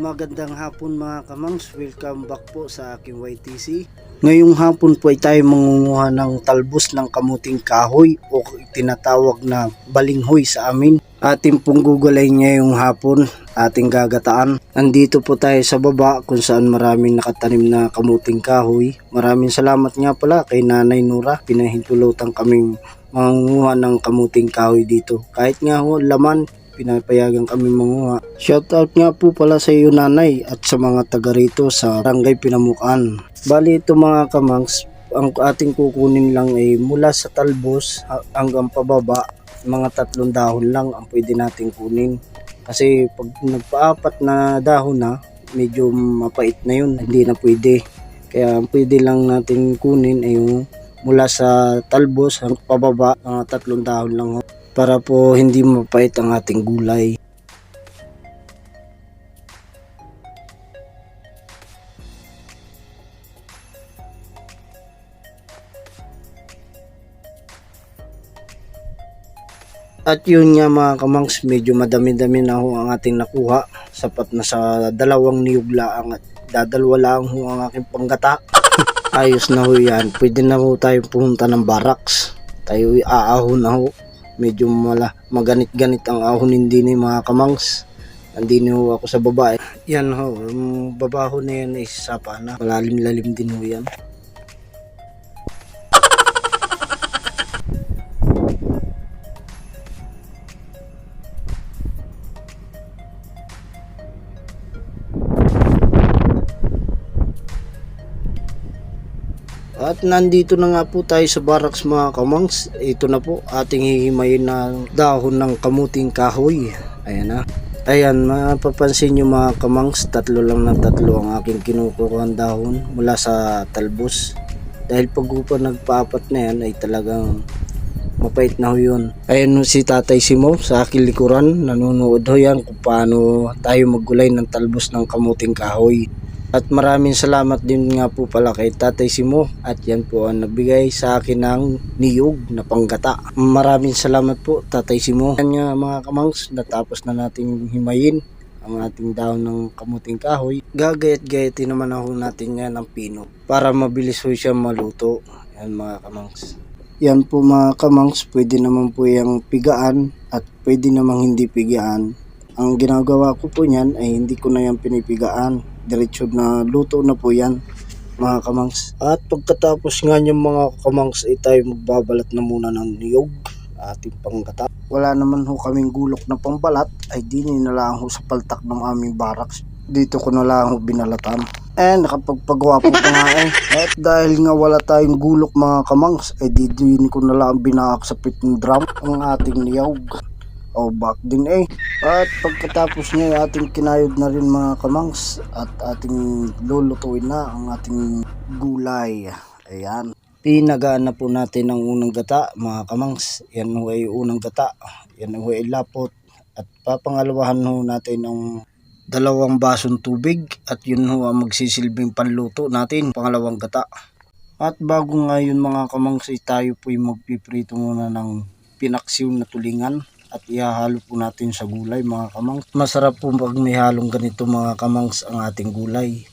Magandang hapon mga kamangs, welcome back po sa aking YTC. Ngayong hapon po ay tayo mangunguha ng talbos ng kamuting kahoy o tinatawag na balinghoy sa amin. Ating pong gugulay ngayong hapon, ating gagataan. Andito po tayo sa baba kung saan maraming nakatanim na kamuting kahoy. Maraming salamat nga pala kay Nanay Nora, pinahintulutan kaming mangunguha ng kamuting kahoy dito. Kahit nga ho laman, pinapayagan kami manguha. Shoutout nga po pala sa iyo nanay at sa mga taga rito sa Barangay Pinamukan. Bali ito mga kamangs, ang ating kukunin lang ay mula sa talbos hanggang pababa, mga 3 dahon lang ang pwede natin kunin. Kasi pag nagpaapat na dahon na, medyo mapait na yun, hindi na pwede. Kaya ang pwede lang natin kunin ay yung mula sa talbos hanggang pababa, mga 3 dahon lang para po hindi mapait ang ating gulay. At yun nga mga kamangs, medyo madami-dami na ho ang ating nakuha. Sapat na sa 2 niyog laang at dadalwa lang ho ang aking panggata. Ayos na ho yan. Pwede na ho tayo pumunta ng barracks. Tayo aahon na ho. Medyo maganit-ganit ang ahonin din mga kamangs. Nandino ako sa baba. Yan ho, yung baba ho na yan ay sapa na. Malalim-lalim din ho yan. At nandito na nga po tayo sa barracks mga kamangs. Ito na po ating hihimayin na dahon ng kamuting kahoy. Ayan na. Ayan, mapapansin nyo mga kamangs, 3 lang na 3 ang aking kinukuhaan dahon mula sa talbos. Dahil pag po nagpaapat na yan ay talagang mapait na ho yun. Ayan si Tatay Simo sa aking likuran. Nanonood ho yan kung paano tayo maggulay ng talbos ng kamuting kahoy. At maraming salamat din nga po pala kay Tatay Simo at yan po ang nagbigay sa akin ng niyog na panggata. Maraming salamat po Tatay Simo. Yan nga mga kamangs, natapos na nating himayin ang ating dahon ng kamuting kahoy. Gagayat-gayatin naman ako natin yan ng pino para mabilis ho siya maluto. Yan mga kamangs. Yan po mga kamangs, pwede naman po yung pigaan at pwede namang hindi pigaan. Ang ginagawa ko po niyan ay hindi ko na yan pinipigaan. Diretso na luto na po yan mga kamangs. At pagkatapos nga yung mga kamangs ay tayo magbabalat na muna ng niyog ating panggata. Wala naman ho kaming gulok na pambalat ay dinin na lang ho sa paltak ng aming barracks. Dito ko na lang ho binalatan. Nakapagpagawa po pa nga At dahil nga wala tayong gulok mga kamangs ay didin ko na lang binaak sa pitong drum ang ating niyog. Back din At pagkatapos niya ating kinayod na rin mga kamangs at ating lulutuin na ang ating gulay. Ayan. Pinagaan na po natin ang unang gata mga kamangs. Yan ho ay unang gata. Yan ho ay lapot. At papangalawahan ho natin ang 2 basong tubig. At yun ho ang magsisilbing panluto natin. Pangalawang gata. At bago ngayon mga kamangs ay tayo po yung magpiprito muna ng pinaksiw na tulingan. At ihahalo po natin sa gulay mga kamangs. Masarap po pag may halong ganito mga kamangs ang ating gulay.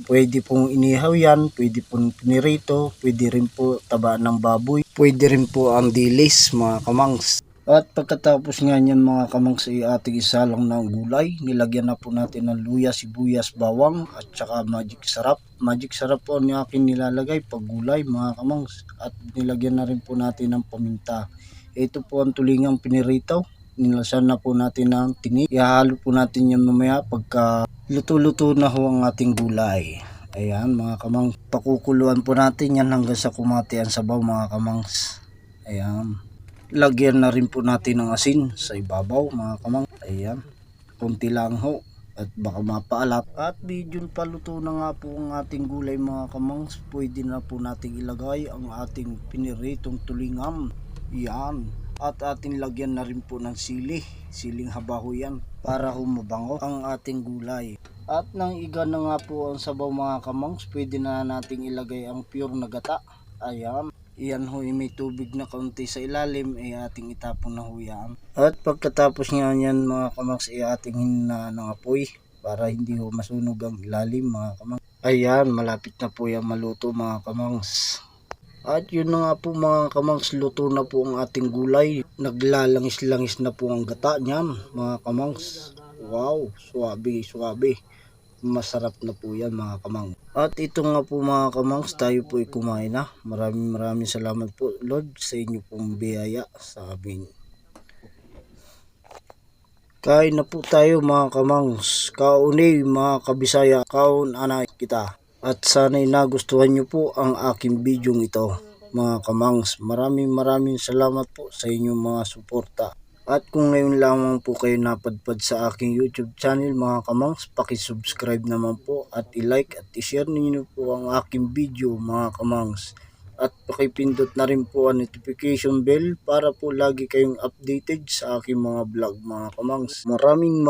Pwede pong inihaw yan, pwede pong pinirito, pwede rin po tabaan ng baboy, pwede rin po ang dilis mga kamangs. At pagkatapos nga yan mga kamangs ay ating isalang ng gulay. Nilagyan na po natin ng luya, sibuyas, bawang at saka magic sarap. Magic sarap po ang aking nilalagay pag gulay mga kamangs. At nilagyan na rin po natin ng paminta. Ito po ang tulingang pinirito. Nilasan na po natin ng tinik. Ihahalo po natin yan mamaya pagka luto-luto na ho ang ating gulay. Ayan mga kamangs. Pakukuluan po natin yan hanggang sa kumati ang sabaw mga kamangs. Ayan. Lagyan na rin po natin ng asin sa ibabaw mga kamangs. Ayan. Kunti lang ho. At baka mapaalat. At medyo paluto na nga po ang ating gulay mga kamangs. Pwede na po natin ilagay ang ating piniritong tulingam. Yan. At ating lagyan na rin po ng siling habaho yan para humabango ang ating gulay. At nang iga na nga po ang sabaw mga kamangs, pwede na nating ilagay ang pure na gata. Ayan. Iyan ho may tubig na kaunti sa ilalim ay ating itapon na ho yan. At pagkatapos nga yan mga kamangs ay ating hinna ng apoy para hindi ho masunog ang ilalim mga kamangs. Ayan, malapit na po yan maluto mga kamangs. At yun na nga po mga kamangs, luto na po ang ating gulay. Naglalangis-langis na po ang gata niyan mga kamangs. Wow, suwabe, suwabe. Masarap na po yan mga kamangs. At ito nga po mga kamangs, tayo po ay kumain na. Maraming salamat po Lord sa inyo pong biyaya sa amin. Kain na po tayo mga kamangs. Kaunay mga kabisaya, kaun anay kita. At sana'y nagustuhan nyo po ang aking video ito mga kamangs. Maraming salamat po sa inyong mga suporta. At kung ngayon lamang po kayo napadpad sa aking YouTube channel mga kamangs, pakisubscribe naman po at i-like at i-share ninyo po ang aking video mga kamangs. At pakipindot na rin po ang notification bell para po lagi kayong updated sa aking mga vlog mga kamangs. Maraming